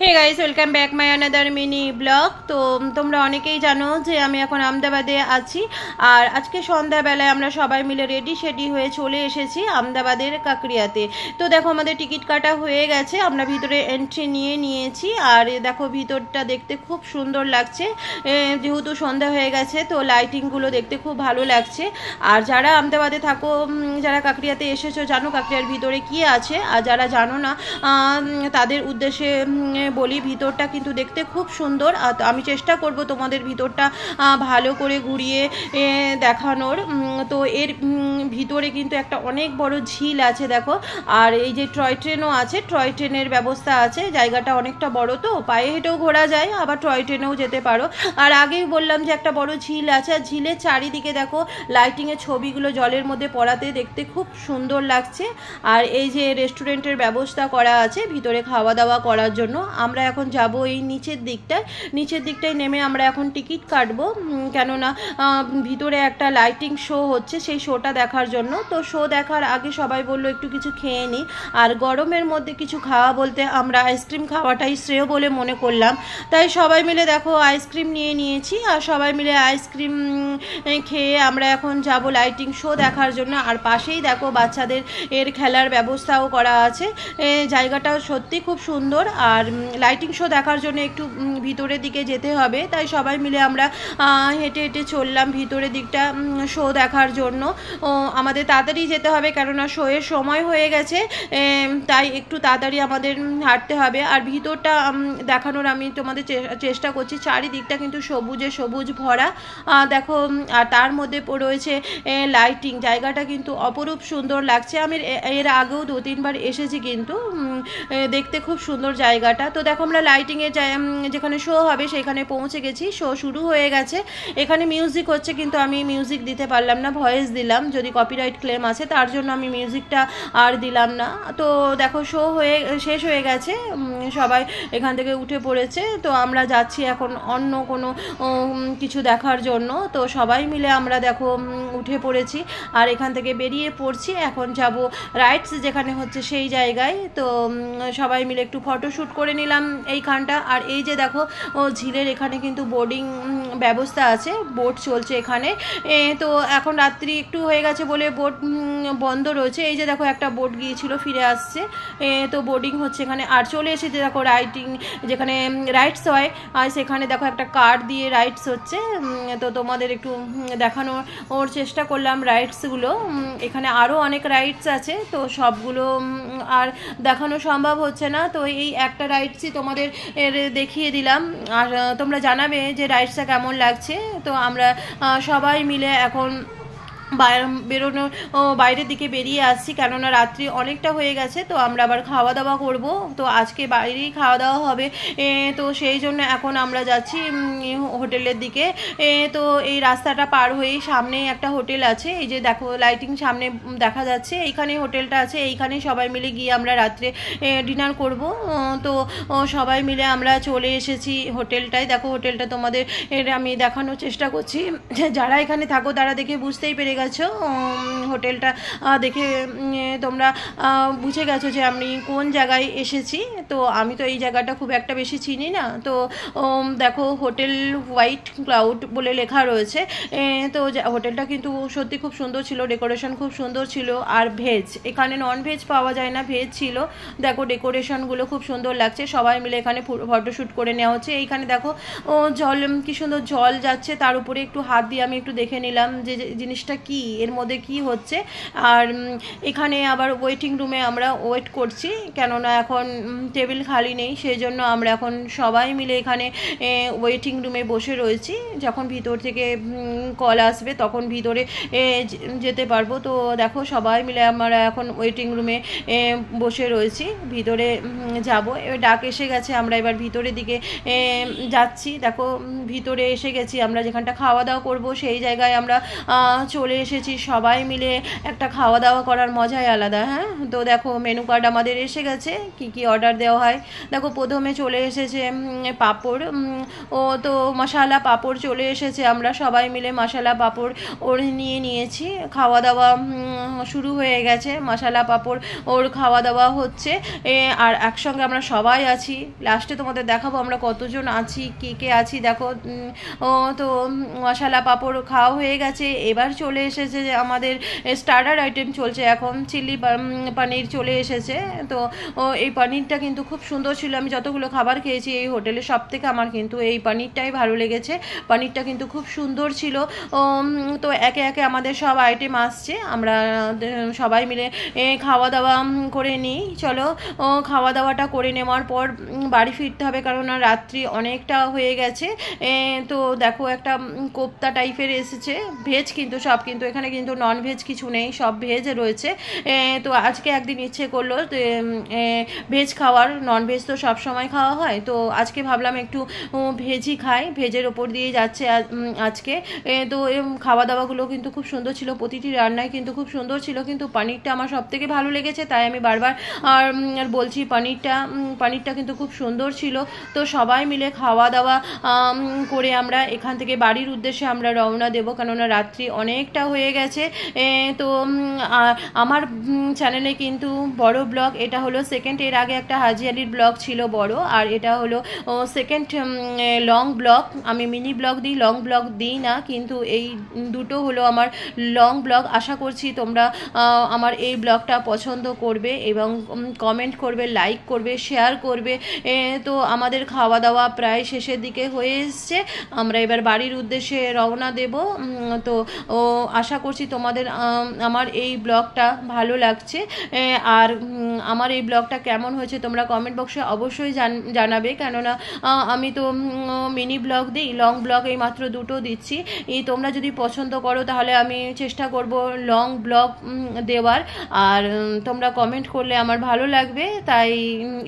Hey guys, welcome back my another mini blog. তো তোমরা অনেকেই জানো যে আমি এখন আহমেদাবাদে আছি, আর আজকে সন্ধ্যাবেলায় আমরা সবাই মিলে রেডি হয়ে চলে এসেছি আহমেদাবাদের কাকরিয়াতে। তো দেখো আমাদের টিকিট কাটা হয়ে গেছে, আমরা ভিতরে এন্ট্রি নিয়েছি। আর দেখো ভিতরটা দেখতে খুব সুন্দর লাগছে, যেহেতু সন্ধ্যা হয়ে গেছে তো লাইটিংগুলো দেখতে খুব ভালো লাগছে। আর যারা আহমেদাবাদে থাকো, যারা কাকরিয়াতে এসেছো, জানো কাকরিয়ার ভিতরে কি আছে। আর যারা জানো না তাদের উদ্দেশ্যে বলি, ভিতরটা কিন্তু দেখতে খুব সুন্দর। আর আমি চেষ্টা করব তোমাদের ভিতরটা ভালো করে ঘুরিয়ে দেখানোর। তো এর ভিতরে কিন্তু একটা অনেক বড় ঝিল আছে দেখো, আর এই যে টয় ট্রেনও আছে, টয় ট্রেনের ব্যবস্থা আছে। জায়গাটা অনেকটা বড়, তো পায়ে হেঁটেও ঘোরা যায়, আবার টয় ট্রেনেও যেতে পারো। আর আগেই বললাম যে একটা বড় ঝিল আছে, আর ঝিলের চারিদিকে দেখো লাইটিংয়ের ছবিগুলো জলের মধ্যে পড়াতে দেখতে খুব সুন্দর লাগছে। আর এই যে রেস্টুরেন্টের ব্যবস্থা করা আছে ভিতরে খাওয়া দাওয়া করার জন্য। আমরা এখন যাব এই নিচের দিকটায় নেমে আমরা এখন টিকিট কাটবো, কেননা ভিতরে একটা লাইটিং শো হচ্ছে, সেই শোটা দেখার জন্য। তো শো দেখার আগে সবাই বললো একটু কিছু খেয়ে নিই, আর গরমের মধ্যে কিছু খাওয়া বলতে আমরা আইসক্রিম খাওয়াটাই শ্রেয় বলে মনে করলাম। তাই সবাই মিলে দেখো আইসক্রিম নিয়েছি, আর সবাই মিলে আইসক্রিম খেয়ে আমরা এখন যাব লাইটিং শো দেখার জন্য। আর পাশেই দেখো বাচ্চাদের খেলার ব্যবস্থাও করা আছে, জায়গাটাও সত্যি খুব সুন্দর। আর লাইটিং শো দেখার জন্য একটু ভিতরের দিকে যেতে হবে, তাই সবাই মিলে আমরা হেঁটে চললাম ভিতরের দিকটা শো দেখার জন্য। আমাদের তাড়াতাড়ি যেতে হবে, কেননা শোয়ের সময় হয়ে গেছে, তাই একটু তাড়াতাড়ি আমাদের হাঁটতে হবে। আর ভিতরটা দেখানোর আমি তোমাদের চেষ্টা করছি। চারিদিকটা কিন্তু সবুজ ভরা দেখো, আর তার মধ্যে রয়েছে লাইটিং। জায়গাটা কিন্তু অপরূপ সুন্দর লাগছে। আমি এর আগেও 2-3 বার এসেছি, কিন্তু দেখতে খুব সুন্দর জায়গাটা। তো দেখো আমরা লাইটিংয়ে যেখানে শো হবে সেখানে পৌঁছে গেছি। শো শুরু হয়ে গেছে, এখানে মিউজিক হচ্ছে, কিন্তু আমি মিউজিক দিতে পারলাম না, ভয়েস দিলাম, যদি কপিরাইট ক্লেম আছে তার জন্য আমি মিউজিকটা আর দিলাম না। তো দেখো শো শেষ হয়ে গেছে, সবাই এখান থেকে উঠে পড়েছে। তো আমরা যাচ্ছি এখন অন্য কোনো কিছু দেখার জন্য। তো সবাই মিলে আমরা দেখো উঠে পড়েছি, আর এখান থেকে বেরিয়ে পড়ছি। এখন যাব রাইডস যেখানে হচ্ছে সেই জায়গায়। তো সবাই মিলে একটু ফটোশ্যুট করে নিলাম এইখানটা। আর এই যে দেখো ঝিলের এখানে কিন্তু বোর্ডিং ব্যবস্থা আছে, বোট চলছে এখানে। তো এখন রাত্রি একটু হয়ে গেছে বলে বোট বন্ধ রয়েছে। এই যে দেখো একটা বোট গিয়েছিল, ফিরে আসছে। তো বোর্ডিং হচ্ছে এখানে। আর চলে এসেছে দেখো যেখানে রাইডস হয়, আর সেখানে দেখো একটা কার দিয়ে রাইডস হচ্ছে। তো তোমাদের একটু দেখানোর চেষ্টা করলাম রাইডসগুলো। এখানে আরও অনেক রাইডস আছে, তো সবগুলো আর দেখানো সম্ভব হচ্ছে না। তো এই একটা রাইডসই তোমাদের দেখিয়ে দিলাম, আর তোমরা জানাবে যে রাইডসটা কেমন লাগছে। তো আমরা সবাই মিলে এখন বাইরের দিকে বেরিয়ে আসছি, কেননা রাত্রি অনেকটা হয়ে গেছে। তো আমরা আবার খাওয়া দাওয়া করব, তো আজকে বাইরেই খাওয়া দাওয়া হবে। তো সেই জন্য এখন আমরা যাচ্ছি হোটেলের দিকে। তো এই রাস্তাটা পার হয়েই সামনেই একটা হোটেল আছে, এই যে দেখো লাইটিং সামনে দেখা যাচ্ছে, এইখানেই হোটেলটা আছে। এইখানেই সবাই মিলে গিয়ে আমরা রাত্রে ডিনার করব। তো সবাই মিলে আমরা চলে এসেছি হোটেলটায়। দেখো হোটেলটা তোমাদের আমি দেখানোর চেষ্টা করছি, যারা এখানে থাকো তারা দেখে বুঝতেই পেরে গেছো, হোটেলটা দেখে তোমরা বুঝে গেছো যে আমি কোন জায়গায় এসেছি। তো আমি তো এই জায়গাটা খুব একটা বেশি চিনি না। তো দেখো হোটেল হোয়াইট ক্লাউড বলে লেখা রয়েছে। তো হোটেলটা কিন্তু সত্যি খুব সুন্দর ছিল, ডেকোরেশন খুব সুন্দর ছিল। আর ভেজ, এখানে নন ভেজ পাওয়া যায় না, ভেজ ছিল। দেখো ডেকোরেশনগুলো খুব সুন্দর লাগছে, সবাই মিলে এখানে ফটোশ্যুট করে নেওয়া হচ্ছে। এইখানে দেখো জল, কি সুন্দর জল যাচ্ছে, তার উপরে একটু হাত দিয়ে আমি একটু দেখে নিলাম যে জিনিসটা কি, এর মধ্যে কি হচ্ছে। আর এখানে আবার ওয়েটিং রুমে আমরা ওয়েট করছি, কেননা এখন টেবিল খালি নেই, সেই জন্য আমরা এখন সবাই মিলে এখানে ওয়েটিং রুমে বসে রয়েছি। যখন ভিতর থেকে কল আসবে তখন ভিতরে যেতে পারবো। তো দেখো সবাই মিলে আমরা এখন ওয়েটিং রুমে বসে রয়েছি, ভিতরে যাব। ডাক এসে গেছে, আমরা এবার ভিতরের দিকে যাচ্ছি। দেখো ভিতরে এসে গেছি, আমরা যেখানটা খাওয়া দাওয়া করবো সেই জায়গায় আমরা চলে চলে এসেছি সবাই মিলে একটা খাওয়া দাওয়া করার মজাই আলাদা। হ্যাঁ, তো দেখো মেনু কার্ড আমাদের এসে গেছে, কি কি অর্ডার দেওয়া হয়। দেখো প্রথমে চলে এসেছে পাঁপড়, ও তো মশালা পাঁপড় চলে এসেছে, আমরা সবাই মিলে মশালা পাঁপড় ওর নিয়েছি। খাওয়া দাওয়া শুরু হয়ে গেছে, মশালা পাঁপড় ওর খাওয়া দাওয়া হচ্ছে। আর একসঙ্গে আমরা সবাই আছি, লাস্টে তোমাদের দেখাবো আমরা কতজন আছি, কে কে আছি। দেখো তো মশালা পাঁপড় খাওয়া হয়ে গেছে। এবার চলে এসেছে যে আমাদের স্টার্টার আইটেম চলছে এখন, চিলি পনির চলে এসেছে। তো এই পনিরটা কিন্তু খুব সুন্দর ছিল, আমি যতগুলো খাবার খেয়েছি এই হোটেলে সব থেকে আমার কিন্তু এই পনিরটাই ভালো লেগেছে। পনিরটা কিন্তু খুব সুন্দর ছিল। তো একে একে আমাদের সব আইটেম আসছে, আমরা সবাই মিলে খাওয়া দাওয়া করে নিই। চলো খাওয়া দাওয়াটা করে নেওয়ার পর বাড়ি ফিরতে হবে, কারণ রাত্রি অনেকটা হয়ে গেছে। তো দেখো একটা কোপ্তা টাইপের এসেছে, ভেজ কিন্তু সব, কিন্তু এখানে কিন্তু নন ভেজ কিছু নেই, সব ভেজ রয়েছে। তো আজকে একদিন ইচ্ছে করলো ভেজ খাওয়ার, নন ভেজ তো সব সময় খাওয়া হয়, তো আজকে ভাবলাম একটু ভেজই খাই, ভেজের ওপর দিয়ে যাচ্ছে আজকে। তো খাওয়া দাওয়াগুলো কিন্তু খুব সুন্দর ছিল, প্রতিটি রান্নাই কিন্তু খুব সুন্দর ছিল, কিন্তু পনিরটা আমার সব থেকে ভালো লেগেছে, তাই আমি বারবার আর বলছি পনিরটা কিন্তু খুব সুন্দর ছিল। তো সবাই মিলে খাওয়া দাওয়া করে আমরা এখান থেকে বাড়ির উদ্দেশ্যে আমরা রওনা দেব, কেননা রাত্রি অনেকটা হয়ে গেছে। তো আমার চ্যানেলে কিন্তু বড় ব্লগ, এটা হলো সেকেন্ড, এর আগে একটা হাজি আলির ব্লগ ছিল বড়, আর এটা হলো সেকেন্ড লং ব্লগ। আমি মিনি ব্লগ দিই, লং ব্লগ দিই না, কিন্তু এই দুটো হলো আমার লং ব্লগ। আশা করছি তোমরা আমার এই ব্লগটা পছন্দ করবে এবং কমেন্ট করবে, লাইক করবে, শেয়ার করবে। তো আমাদের খাওয়া দাওয়া প্রায় শেষের দিকে হয়ে এসছে, আমরা এবার বাড়ির উদ্দেশ্যে রওনা দেব। তো আশা করছি তোমাদের আমার এই ব্লগটা ভালো লাগছে। আর আমার এই ব্লগটা কেমন হয়েছে তোমরা কমেন্ট বক্সে অবশ্যই জানাবে, কেননা আমি তো মিনি ব্লগ দিই, লং ব্লগ এই মাত্র দুটো দিচ্ছি। তোমরা যদি পছন্দ করো তাহলে আমি চেষ্টা করব লং ব্লগ দেওয়ার, আর তোমরা কমেন্ট করলে আমার ভালো লাগবে। তাই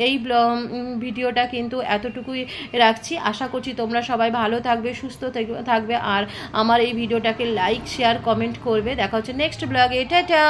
এই ভিডিওটা কিন্তু এতটুকুই রাখছি। আশা করছি তোমরা সবাই ভালো থাকবে, সুস্থ থাকবে, আর আমার এই ভিডিওটাকে লাইক শেয়ার কমেন্ট করবে। দেখা হচ্ছে নেক্সট ব্লগে, টাটা।